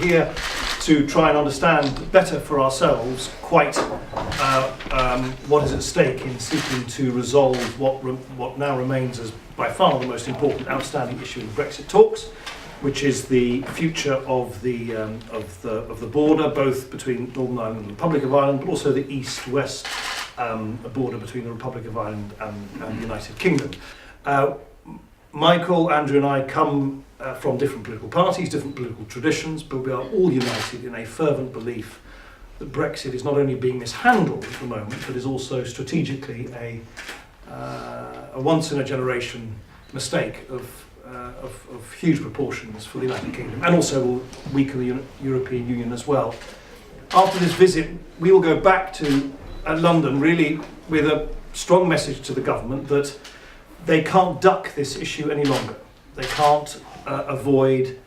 here to try and understand better for ourselves quite what is at stake in seeking to resolve what now remains as by far the most important outstanding issue in Brexit talks, which is the future of the border, both between Northern Ireland and the Republic of Ireland, but also the east-west border between the Republic of Ireland and the United Kingdom. Michael, Andrew and I come from different political parties, different political traditions, but we are all united in a fervent belief that Brexit is not only being mishandled at the moment, but is also strategically a once-in-a-generation mistake of huge proportions for the United Kingdom, and also will weaken the European Union as well. After this visit, we will go back to London really with a strong message to the government that they can't duck this issue any longer. They can't avoid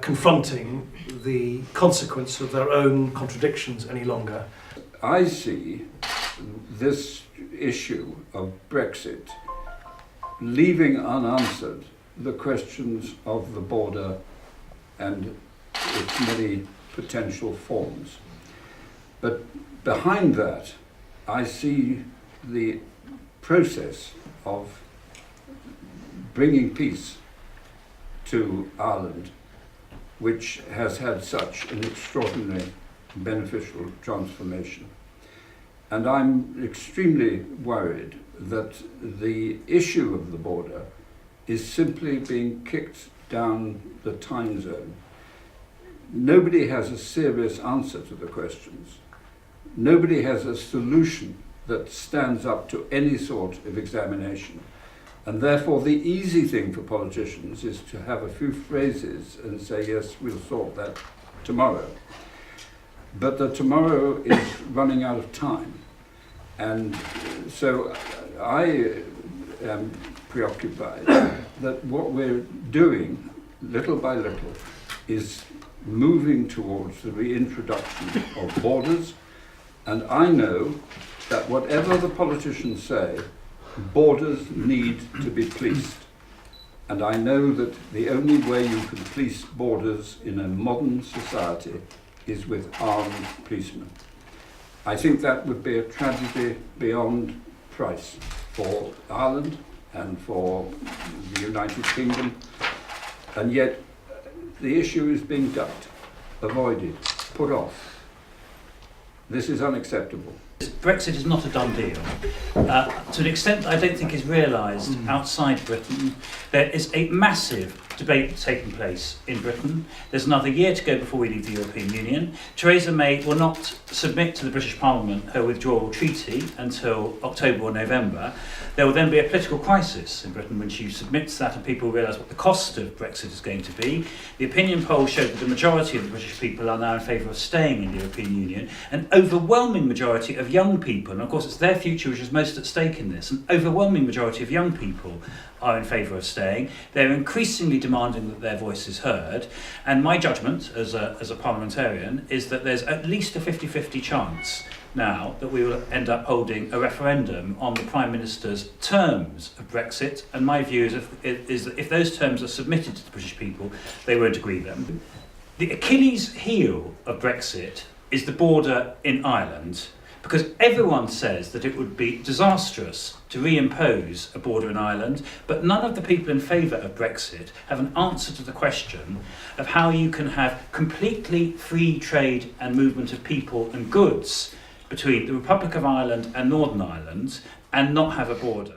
confronting the consequence of their own contradictions any longer. I see this issue of Brexit leaving unanswered the questions of the border and its many potential forms. But behind that, I see the process of bringing peace to Ireland, which has had such an extraordinary beneficial transformation. And I'm extremely worried that the issue of the border is simply being kicked down the time zone. Nobody has a serious answer to the questions. Nobody has a solution that stands up to any sort of examination. And therefore the easy thing for politicians is to have a few phrases and say, yes, we'll sort that tomorrow. But the tomorrow is running out of time. And so I am preoccupied that what we're doing, little by little, is moving towards the reintroduction of borders. And I know that whatever the politicians say, borders need to be policed. And I know that the only way you can police borders in a modern society is with armed policemen. I think that would be a tragedy beyond price for Ireland and for the United Kingdom. And yet the issue is being ducked, avoided, put off. This is unacceptable. Brexit is not a done deal. To an extent that I don't think is realised outside Britain, there is a massive debate taking place in Britain. There's another year to go before we leave the European Union. Theresa May will not submit to the British Parliament her withdrawal treaty until October or November. There will then be a political crisis in Britain when she submits that and people realise what the cost of Brexit is going to be. The opinion polls show that the majority of the British people are now in favour of staying in the European Union. An overwhelming majority of young people, and of course it's their future which is most at stake in this, an overwhelming majority of young people are in favour of staying. They're increasingly demanding that their voice is heard, and my judgment as a parliamentarian is that there's at least a 50-50 chance now that we will end up holding a referendum on the Prime Minister's terms of Brexit, and my view is that if those terms are submitted to the British people, they won't agree them. The Achilles heel of Brexit is the border in Ireland, because everyone says that it would be disastrous to reimpose a border in Ireland, but none of the people in favour of Brexit have an answer to the question of how you can have completely free trade and movement of people and goods between the Republic of Ireland and Northern Ireland and not have a border.